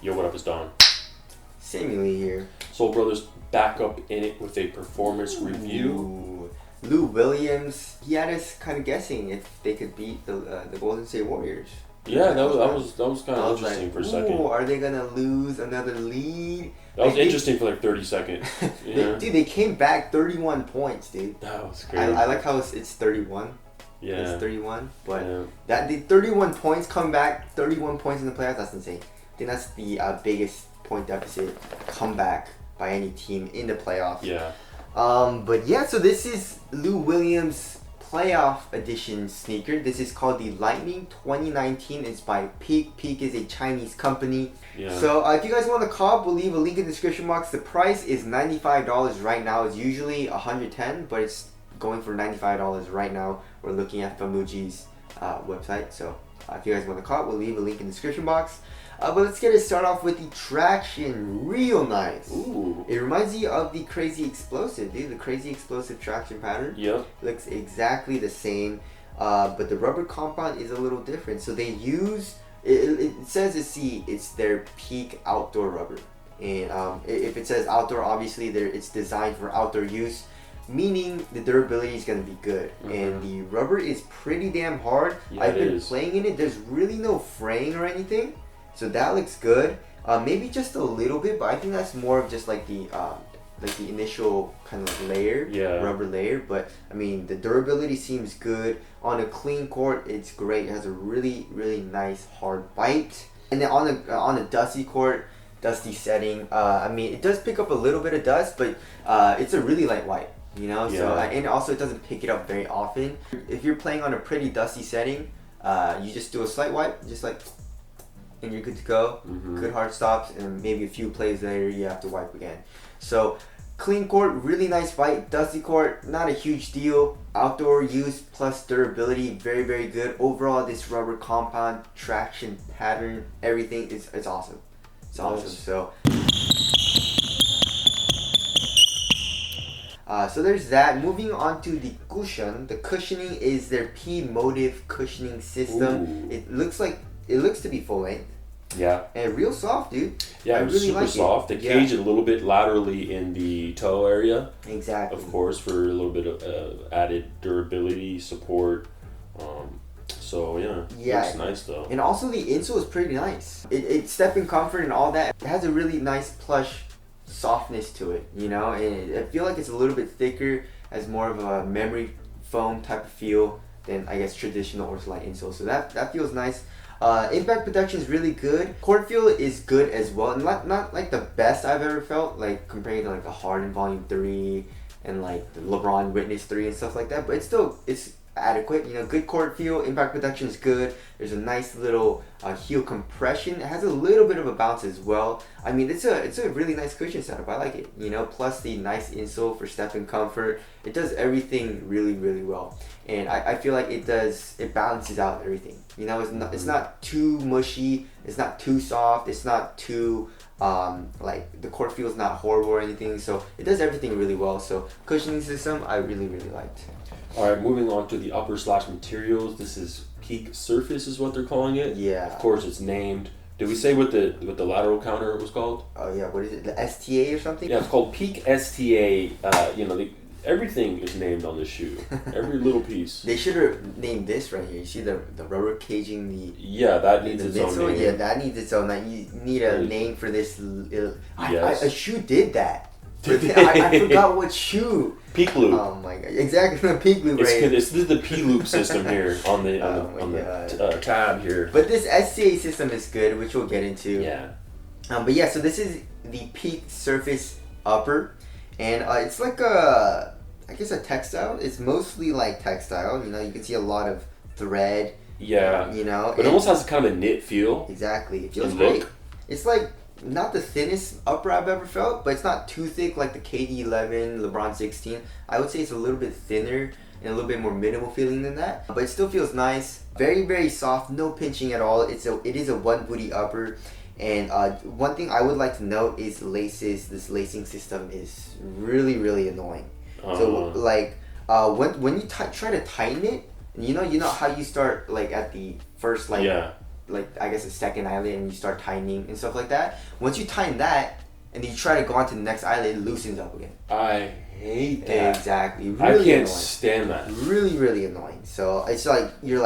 Yo, what up, it's Don. Seemingly here. Soul Brothers back up in it with a performance review. Ooh. Lou Williams, he had us kind of guessing if they could beat the Golden State Warriors. Yeah, that was kind of interesting like, for a second. Are they gonna lose another lead? That was interesting for like 30 seconds. Yeah. Dude, they came back 31 points, dude. That was great. I like how it's 31. Yeah. It's 31, but yeah. that the 31 points come back, 31 points in the playoffs. That's insane. I think that's the biggest point deficit comeback by any team in the playoffs. Yeah. But yeah, so this is Lou Williams playoff edition sneaker. This is called the Lightning 2019. It's by Peak. Peak is a Chinese company. Yeah. So if you guys want to cop, we'll leave a link in the description box. The price is $95 right now. It's usually $110, but it's going for $95 right now. We're looking at Famuji's website. So if you guys want to cop, we'll leave a link in the description box. But let's get it started off with the traction. Real nice. Ooh. It reminds you of the Crazy Explosive, dude. The Crazy Explosive traction pattern. Yep. Looks exactly the same, but the rubber compound is a little different. So they use, it says it's their Peak outdoor rubber. And if it says outdoor, obviously it's designed for outdoor use, meaning the durability is going to be good. Mm-hmm. And the rubber is pretty damn hard. Yeah, I've been playing in it. There's really no fraying or anything. So that looks good. Maybe just a little bit, but I think that's more of just like the initial kind of layer, rubber layer. But I mean, the durability seems good. On a clean court, it's great. It has a really, really nice hard bite. And then on a dusty court, dusty setting, I mean, it does pick up a little bit of dust, but it's a really light wipe. You know, so and also it doesn't pick it up very often. If you're playing on a pretty dusty setting, you just do a slight wipe, just like. And you're good to go. Mm-hmm. Good hard stops, and maybe a few plays later you have to wipe again. So clean court, really nice bite. Dusty court, not a huge deal. Outdoor use plus durability, very, very good. Overall, this rubber compound, traction pattern, everything is awesome. It's awesome. So there's that. Moving on to the cushion. The cushioning is their P motive cushioning system. Ooh. It looks to be full length. Yeah. And real soft, dude. Yeah, I really super like soft. it. They cage it a little bit laterally in the toe area. Exactly. Of course, for a little bit of added durability, support. So yeah, looks nice though. And also the insole is pretty nice. It's step in comfort and all that. It has a really nice plush softness to it, you know. And I feel like it's a little bit thicker, has more of a memory foam type of feel than I guess traditional Ortholite insole. So that feels nice. Impact protection is really good. Court feel is good as well. Not like the best I've ever felt, like comparing to like the Harden Volume 3 and like the LeBron Witness 3 and stuff like that. But it's adequate. You know, good court feel. Impact protection is good. There's a nice little heel compression. It has a little bit of a bounce as well. I mean, it's a really nice cushion setup. I like it. You know, plus the nice insole for step and comfort. It does everything really, really well. And I feel like it balances out everything. You know, it's not too mushy. It's not too soft. It's not too like the court feel is not horrible or anything. So it does everything really well. So cushioning system, I really, really liked. All right, moving on to the upper slash materials. This is Peak Surface is what they're calling it. Yeah. Of course, it's named. Did we say what the lateral counter was called? Oh yeah, what is it? The STA or something? Yeah, it's called Peak STA. Everything is named on this shoe. Every little piece. They should have named this right here. You see the rubber caging that needs its own name. Yeah, that needs its own. You need a name for this. A shoe did that. I forgot what shoe. Peak Loop. Oh my god! Exactly, the Peak Loop. This is the P Loop system here on the tab here. But this SCA system is good, which we'll get into. Yeah. But yeah, so this is the Peak Surface upper, and it's like a textile. It's mostly like textile. You know, you can see a lot of thread. Yeah. You know, but it almost has kind of a knit feel. Exactly. It feels great. It's like not the thinnest upper I've ever felt, but it's not too thick like the KD 11, LeBron 16. I would say it's a little bit thinner and a little bit more minimal feeling than that, but it still feels nice. Very, very soft, no pinching at all. It is a one booty upper, and one thing I would like to note is laces. This lacing system is really, really annoying. So like when you try to tighten it, you know how you start like at the first I guess a second eyelid and you start tightening and stuff like that. Once you tighten that and then you try to go on to the next eyelid, it loosens up again. I hate that. Exactly. Really I can't annoying. stand that. Really, really annoying. So it's like you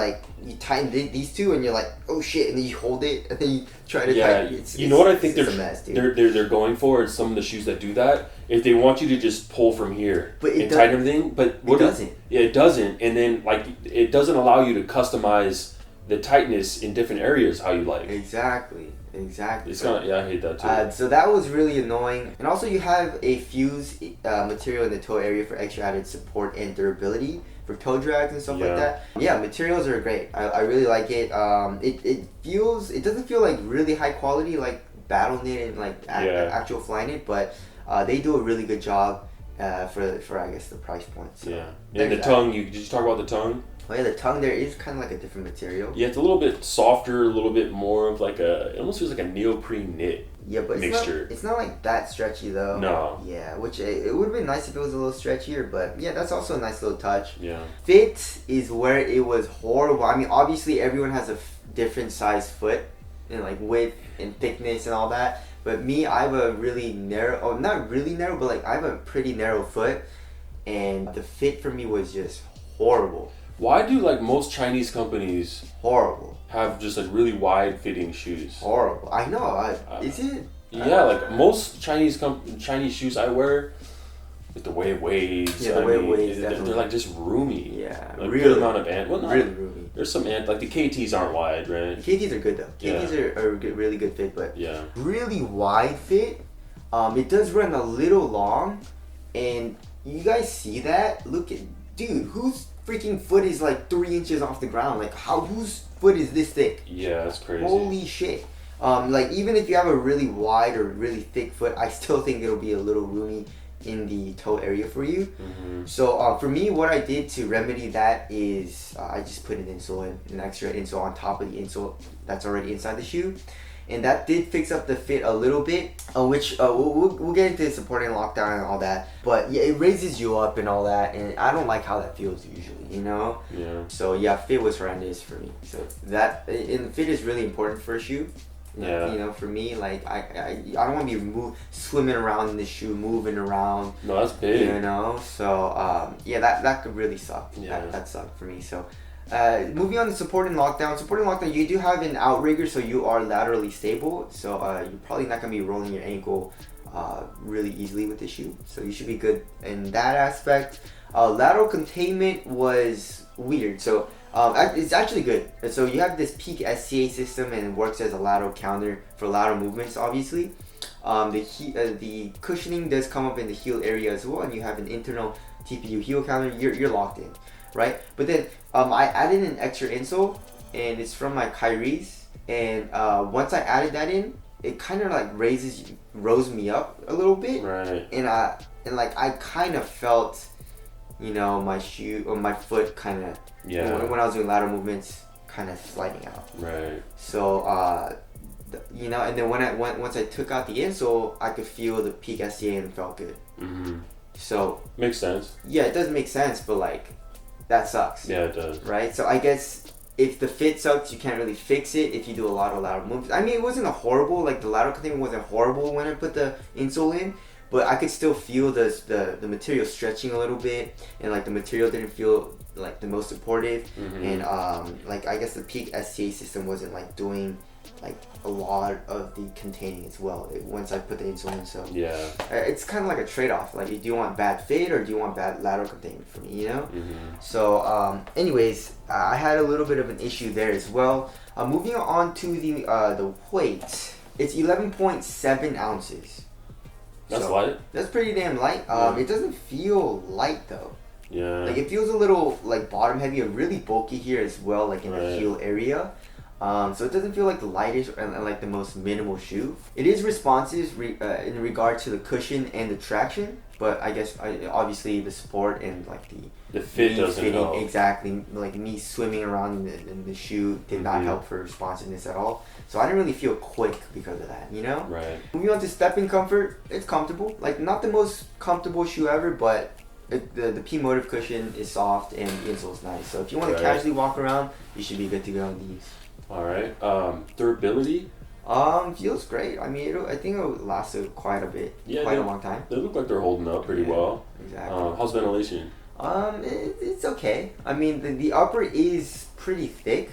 tighten these two and you're like, oh shit, and then you hold it and then you try to tighten it. You know what I think a mess, dude. they're going for is some of the shoes that do that. If they want you to just pull from here and tighten everything, but it doesn't. It doesn't, and then like it doesn't allow you to customize the tightness in different areas how you like. Exactly. It's kind of, I hate that too. So that was really annoying. And also you have a fuse material in the toe area for extra added support and durability for toe drags and stuff like that. Yeah, materials are great. I really like it. It doesn't feel like really high quality like battle knit and like actual fly knit, but they do a really good job for I guess the price point. So and the tongue. Did you talk about the tongue? Oh yeah, the tongue there is kind of like a different material. Yeah, it's a little bit softer, a little bit more of like it almost feels like a neoprene knit but mixture. It's not like that stretchy though. No. Yeah, which it would have been nice if it was a little stretchier, but yeah, that's also a nice little touch. Yeah. Fit is where it was horrible. I mean, obviously everyone has a different size foot and like width and thickness and all that. But me, I have a really narrow, not really narrow, but like I have a pretty narrow foot, and the fit for me was just horrible. Why do like most Chinese companies have just like really wide fitting shoes? Horrible. I know. Is it? Yeah, like most Chinese shoes I wear, with the way it weighs. Yeah, the way it weighs. They're like just roomy. Yeah, like really, good amount of really roomy. There's some like the KTs aren't wide, right? KTs are good though. KTs are a really good fit, but yeah, really wide fit. It does run a little long, and you guys see that? Look at dude, whose freaking foot is like 3 inches off the ground? Like whose foot is this thick? Yeah, that's crazy. Holy shit. Like even if you have a really wide or really thick foot, I still think it'll be a little roomy in the toe area for you. Mm-hmm. So for me, what I did to remedy that is I just put an extra insole on top of the insole that's already inside the shoe. And that did fix up the fit a little bit, which we'll get into supporting lockdown and all that. But yeah, it raises you up and all that, and I don't like how that feels usually, you know? Yeah. So yeah, fit was horrendous for me. So and fit is really important for a shoe. Yeah. You know, for me, like I don't want to be swimming around in the shoe, moving around. No, that's big. You know, so yeah, that could really suck. Yeah. That sucked for me. So. Moving on to supporting lockdown, you do have an outrigger, so you are laterally stable. So you're probably not gonna be rolling your ankle really easily with the shoe. So you should be good in that aspect. Lateral containment was weird. So it's actually good. So you have this peak SCA system and it works as a lateral counter for lateral movements, obviously. The cushioning does come up in the heel area as well, and you have an internal TPU heel counter. You're locked in. Right, but then I added an extra insole, and it's from my Kyrie's. And once I added that in, it kind of like rose me up a little bit. Right. And I kind of felt, you know, my shoe or my foot kind of when I was doing lateral movements, kind of sliding out. Right. So you know, and then once I took out the insole, I could feel the peak SCA and it felt good. Mm-hmm. So makes sense. Yeah, it does make sense, but like. That sucks. Yeah, it does. Right? So I guess if the fit sucks, you can't really fix it if you do a lot of lateral movements. I mean, it wasn't the lateral containment wasn't horrible when I put the insole in, but I could still feel the material stretching a little bit, and like the material didn't feel like the most supportive, and like I guess the peak SCA system wasn't like doing like a lot of the containing as well once I put the insole in. So yeah, it's kind of like a trade-off. Like, do you want bad fit or do you want bad lateral containment for me? You know. So anyways, I had a little bit of an issue there as well. Moving on to the weight, it's 11.7 ounces. That's light. That's pretty damn light. It doesn't feel light though. Yeah. Like it feels a little like bottom heavy, really bulky here as well, like in the heel area. So it doesn't feel like the lightest and like the most minimal shoe. It is responsive in regard to the cushion and the traction, but I guess obviously the support and like the fit doesn't help. Exactly, like me swimming around in the shoe did not help for responsiveness at all. So I didn't really feel quick because of that, you know? Right. Moving on to stepping comfort, it's comfortable. Like not the most comfortable shoe ever, but the P motive cushion is soft and the insole is nice. So if you want to casually walk around, you should be good to go on these. All right. Durability. Feels great. I mean, I think it'll last quite a bit, Yeah, quite a long time. They look like they're holding up pretty well. Exactly. How's ventilation? It's okay. I mean, the upper is pretty thick,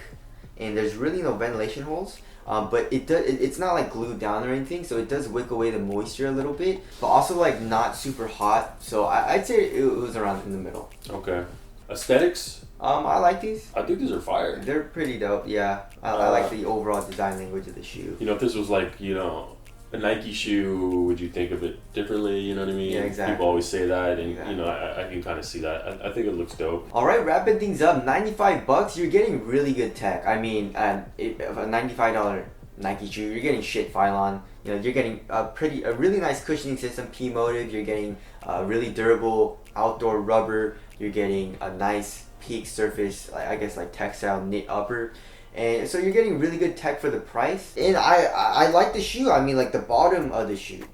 and there's really no ventilation holes. But it's not like glued down or anything, so it does wick away the moisture a little bit, but also like not super hot. So I'd say it was around in the middle. Okay. Aesthetics? I like these. I think these are fire. They're pretty dope. Yeah, I like the overall design language of the shoe. You know, if this was like, you know, a Nike shoe, would you think of it differently? You know what I mean? Yeah, exactly. People always say that, and Exactly. you know, I can kind of see that. I think it looks dope. All right, wrapping things up. $95. You're getting really good tech. I mean, a $95 Nike shoe, you're getting shit Phylon. You know, you're getting a really nice cushioning system, P motive. You're getting a really durable outdoor rubber. You're getting a nice peak surface, I guess like textile knit upper. And so you're getting really good tech for the price. And I like the shoe. I mean, like the bottom of the shoe.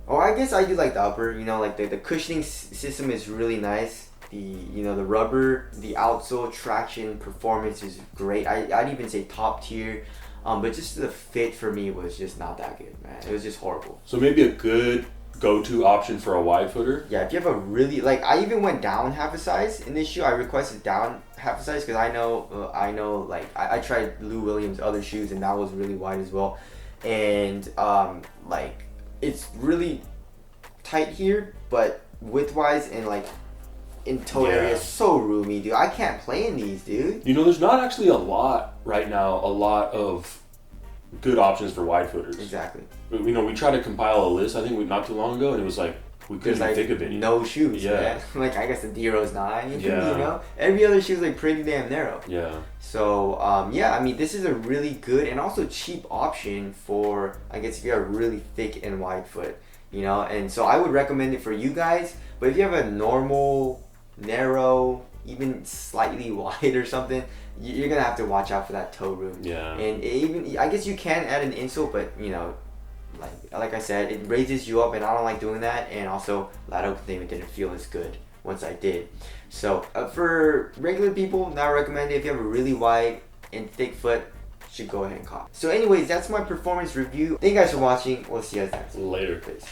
Or I guess I do like the upper. You know, like the cushioning system is really nice. The rubber, the outsole traction performance is great. I'd even say top tier. But just the fit for me was just not that good, man. It was just horrible. So maybe a good go-to option for a wide footer. Yeah, if you have a really I even went down half a size in this shoe. I requested down half a size because I know like I tried Lou Williams' other shoes and that was really wide as well, and like it's really tight here, but width-wise and like in toe area so roomy, dude. I can't play in these, dude. You know, there's not actually a lot right now. A lot of good options for wide footers. Exactly. You know, we tried to compile a list. I think not too long ago, and it was like we couldn't even think of any. No shoes. Yeah. Man. Like I guess the Diro's 9. Yeah. You know, every other shoe's like pretty damn narrow. Yeah. So yeah, I mean this is a really good and also cheap option for I guess if you have a really thick and wide foot. You know, and so I would recommend it for you guys. But if you have a normal, narrow, even slightly wide or something, you're gonna have to watch out for that toe room. Yeah. And even I guess you can add an insole, but you know, like I said, it raises you up, and I don't like doing that. And also, lateral containment didn't feel as good once I did. So for regular people, not recommended. If you have a really wide and thick foot, you should go ahead and cop. So anyways, that's my performance review. Thank you guys for watching. We'll see you guys next. Later. Peace.